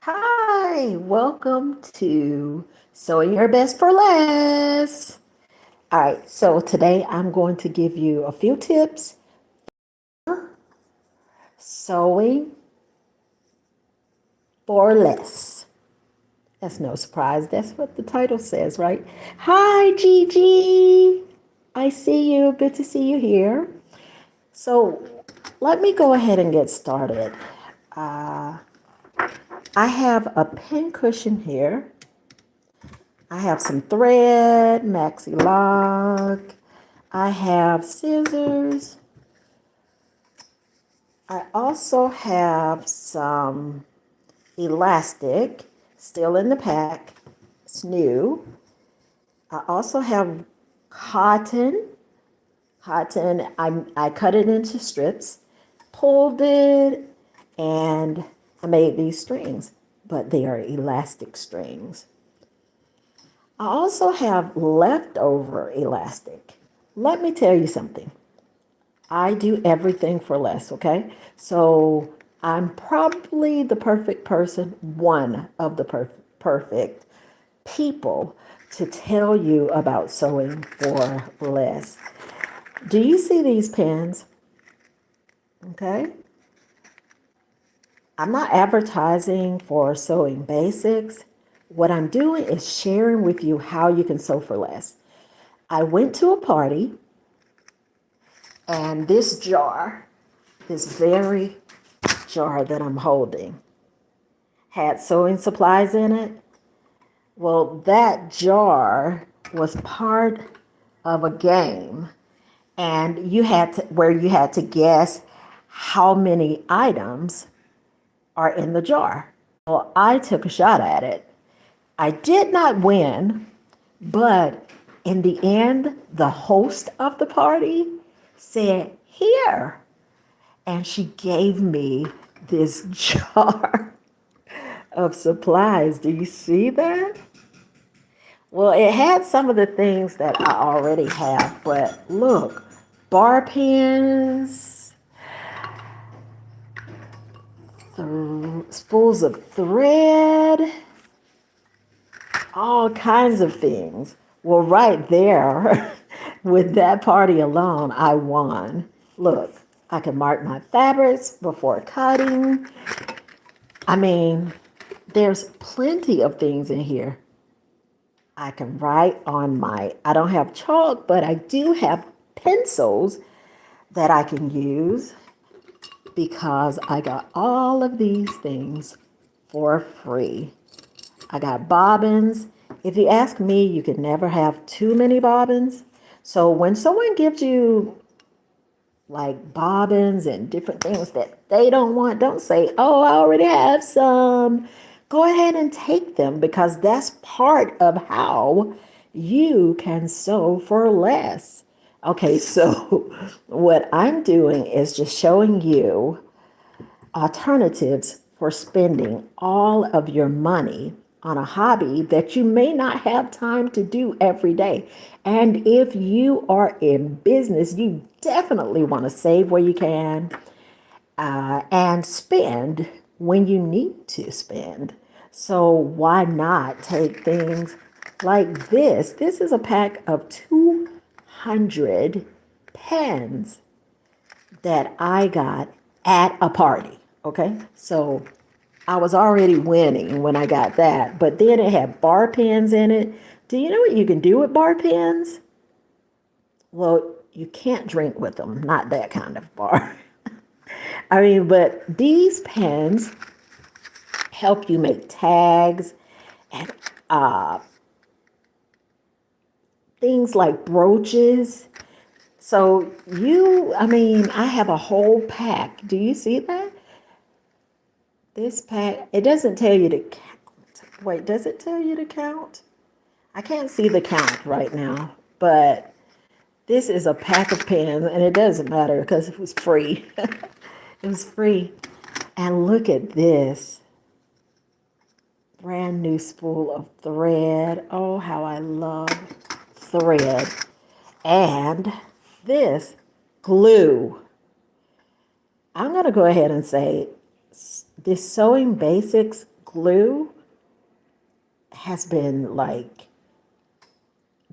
Hi, welcome to Sewing Your Best for Less. All right, so today I'm going to give you a few tips sewing for less. That's no surprise. That's what the title says, right? Hi, Gigi. I see you. Good to see you here. So let me go ahead and get started. I have a pin cushion here. I have some thread, maxi lock. I have scissors. I also have some elastic still in the pack. It's new. I also have cotton. I cut it into strips, pulled it, and I made these strings, but they are elastic strings. I also have leftover elastic. Let me tell you something. I do everything for less, okay? So I'm probably the perfect person, one of the perfect people to tell you about sewing for less. Do you see these pins? Okay. I'm not advertising for sewing basics. What I'm doing is sharing with you how you can sew for less. I went to a party and this very jar that I'm holding, had sewing supplies in it. Well, that jar was part of a game, and you had to guess how many items are in the jar. Well, I took a shot at it. I did not win, but in the end, the host of the party said, "Here." And she gave me this jar of supplies. Do you see that? Well, it had some of the things that I already have, but look, bar pens, spools of thread, all kinds of things. Well, right there, with that party alone, I won. Look, I can mark my fabrics before cutting. I mean, there's plenty of things in here. I can write on I don't have chalk, but I do have pencils that I can use because I got all of these things for free. I got bobbins. If you ask me, you can never have too many bobbins. So when someone gives you like bobbins and different things that they don't want, don't say, "Oh, I already have some." Go ahead and take them because that's part of how you can sew for less. Okay, so what I'm doing is just showing you alternatives for spending all of your money on a hobby that you may not have time to do every day. And if you are in business, you definitely want to save where you can and spend when you need to spend. So why not take things like this? This is a pack of 200 pens that I got at a party. Okay, so I was already winning when I got that, but then it had bar pens in it. Do you know what you can do with bar pens? Well, you can't drink with them, not that kind of bar. I mean, but these pens help you make tags and uh, things like brooches. So I mean, I have a whole pack. Do you see that? This pack, it doesn't tell you to count. Wait, does it tell you to count? I can't see the count right now, but this is a pack of pens, and it doesn't matter because it was free. It was free. And look at this brand new spool of thread. Oh, how I love thread. And this glue. I'm going to go ahead and say this Sewing Basics glue has been like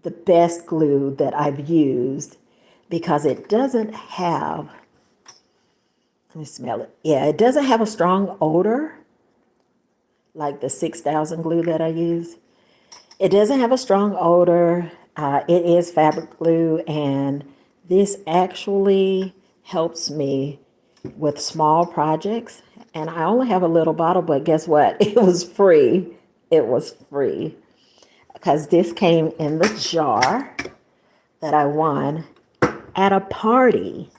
the best glue that I've used because it doesn't have, let me smell it. Yeah, it doesn't have a strong odor like the 6000 glue that I use. It doesn't have a strong odor. It is fabric glue, and this actually helps me with small projects. And I only have a little bottle, but guess what? It was free. It was free because this came in the jar that I won at a party.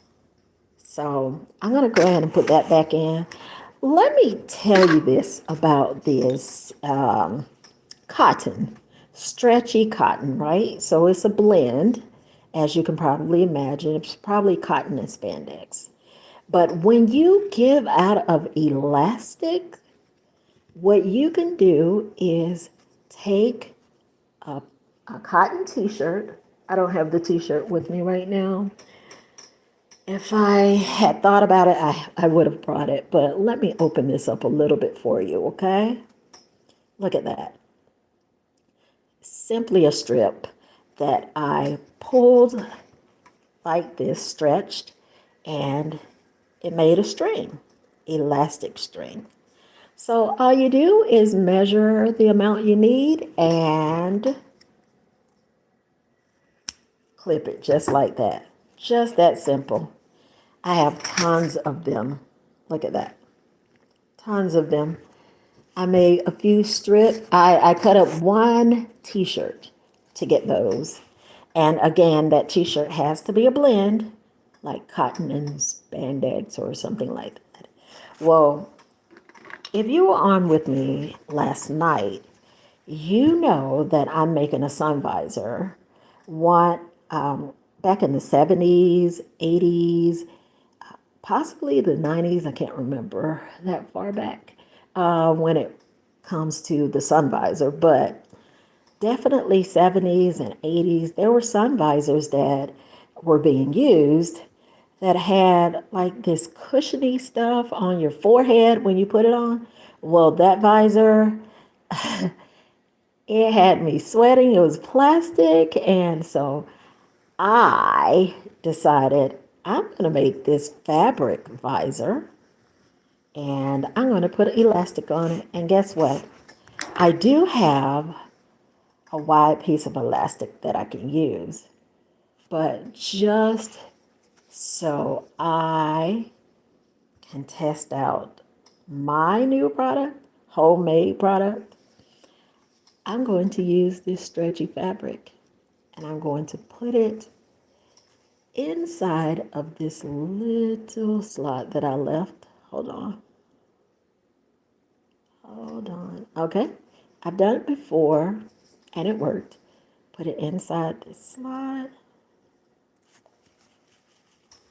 So I'm going to go ahead and put that back in. Let me tell you this about this cotton, stretchy cotton, right? So it's a blend, as you can probably imagine. It's probably cotton and spandex. But when you give out of elastic, what you can do is take a cotton t-shirt. I don't have the t-shirt with me right now. If I had thought about it, I would have brought it. But let me open this up a little bit for you, okay? Look at that. Simply a strip that I pulled like this, stretched, and it made a string, elastic string. So all you do is measure the amount you need and clip it just like that. Just that simple. I have tons of them. Look at that. Tons of them. I made a few strips. I cut up one t-shirt to get those. And again, that t-shirt has to be a blend, like cotton and spandex or something like that. Well, if you were on with me last night, you know that I'm making a sun visor. One back in the 70s, 80s, possibly the 90s, I can't remember that far back when it comes to the sun visor, but definitely 70s and 80s, there were sun visors that were being used that had like this cushiony stuff on your forehead when you put it on. Well, that visor, it had me sweating. It was plastic. And so I decided I'm going to make this fabric visor and I'm going to put elastic on it. And guess what? I do have a wide piece of elastic that I can use, but just so I can test out my new product, homemade product, I'm going to use this stretchy fabric and I'm going to put it inside of this little slot that I left. Hold on. Hold on. Okay. I've done it before and it worked. Put it inside this slot.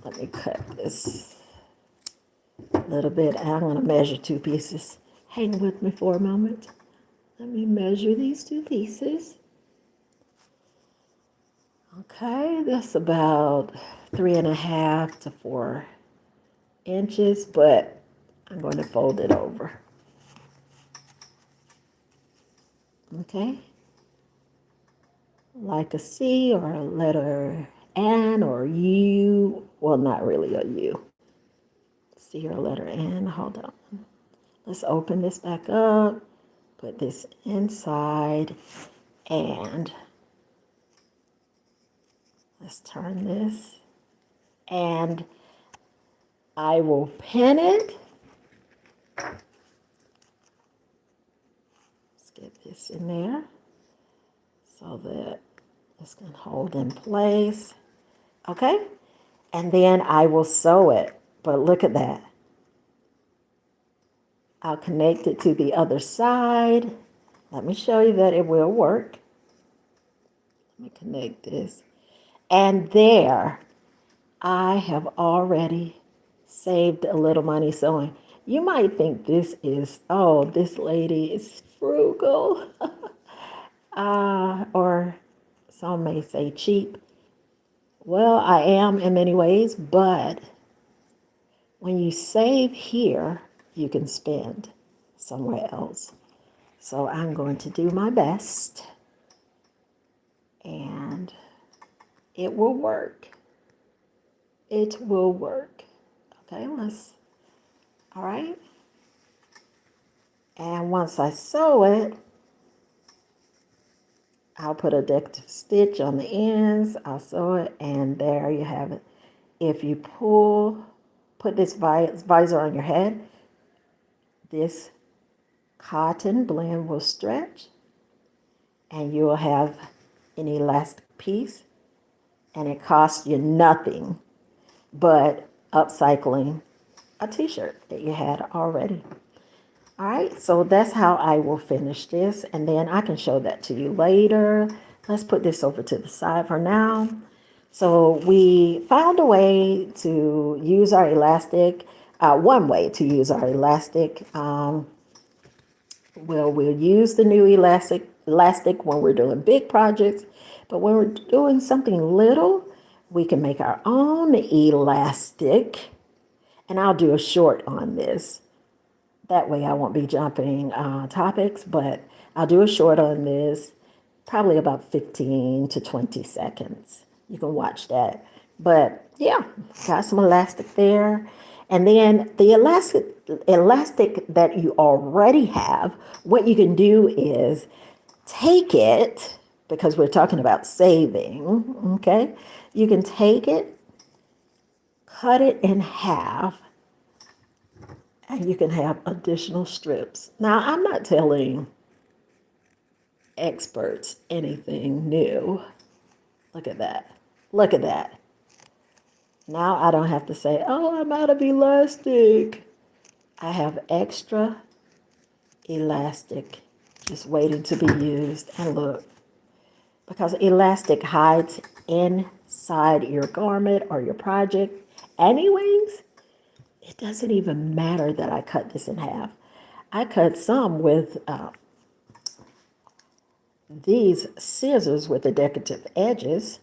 Let me cut this a little bit. I'm going to measure two pieces. Hang with me for a moment. Let me measure these two pieces. Okay, that's about 3.5 to 4 inches, but I'm going to fold it over. Okay, like a C or a letter N or U. Well, not really a U. C or a letter N. Hold on. Let's open this back up. Put this inside and let's turn this. And I will pin it. Let's get this in there so that this can hold in place. Okay? And then I will sew it. But look at that. I'll connect it to the other side. Let me show you that it will work. Let me connect this. And there, I have already saved a little money sewing. You might think this is, oh, this lady is frugal. Or some may say cheap. Well, I am in many ways, but when you save here, you can spend. somewhere else. So I'm going to do my best, and it will work. It will work. Okay, all right. And once I sew it, I'll put a decorative stitch on the ends. I'll sew it, and there you have it. If you put this visor on your head, this cotton blend will stretch, and you will have an elastic piece, and it costs you nothing but upcycling a t-shirt that you had already. All right, so that's how I will finish this, and then I can show that to you later. Let's put this over to the side for now. So we found a way to use our elastic, one way to use our elastic. We'll use the new elastic when we're doing big projects, but when we're doing something little, we can make our own elastic, and I'll do a short on this. That way I won't be jumping topics, but I'll do a short on this, probably about 15 to 20 seconds. You can watch that. But yeah, got some elastic there. And then the elastic that you already have, what you can do is take it, because we're talking about saving, okay? You can take it, cut it in half, and you can have additional strips. Now, I'm not telling experts anything new. Look at that. Look at that. Now I don't have to say, oh, I'm out of elastic. I have extra elastic just waiting to be used. And look, because elastic hides inside your garment or your project anyways, it doesn't even matter that I cut this in half. I cut some with these scissors with the decorative edges,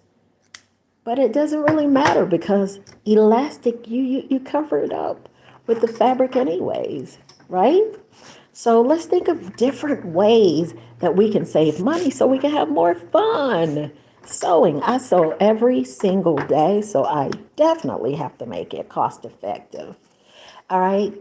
but it doesn't really matter because elastic, you cover it up with the fabric anyways, right? So let's think of different ways that we can save money so we can have more fun sewing. I sew every single day, so I definitely have to make it cost effective. All right,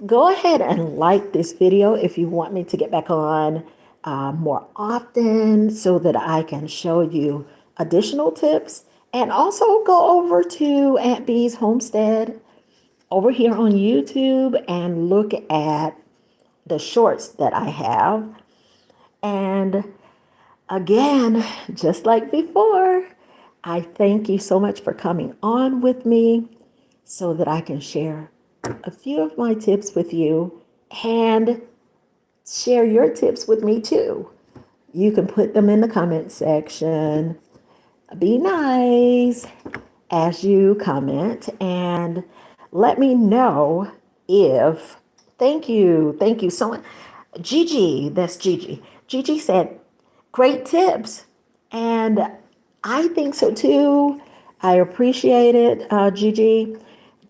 go ahead and like this video if you want me to get back on more often so that I can show you additional tips. And also go over to Aunt Bee's Homestead over here on YouTube and look at the shorts that I have. And again, just like before, I thank you so much for coming on with me so that I can share a few of my tips with you and share your tips with me too. You can put them in the comment section. Be nice as you comment and let me know if, thank you so much. Gigi, that's Gigi. Gigi said, great tips. And I think so too. I appreciate it, Gigi.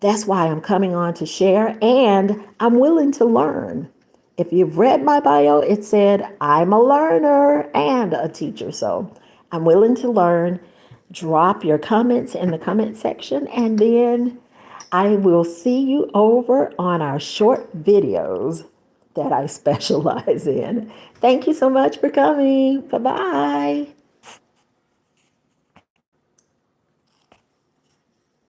That's why I'm coming on to share, and I'm willing to learn. If you've read my bio, it said I'm a learner and a teacher. So I'm willing to learn. Drop your comments in the comment section, and then I will see you over on our short videos that I specialize in. Thank you so much for coming. Bye-bye.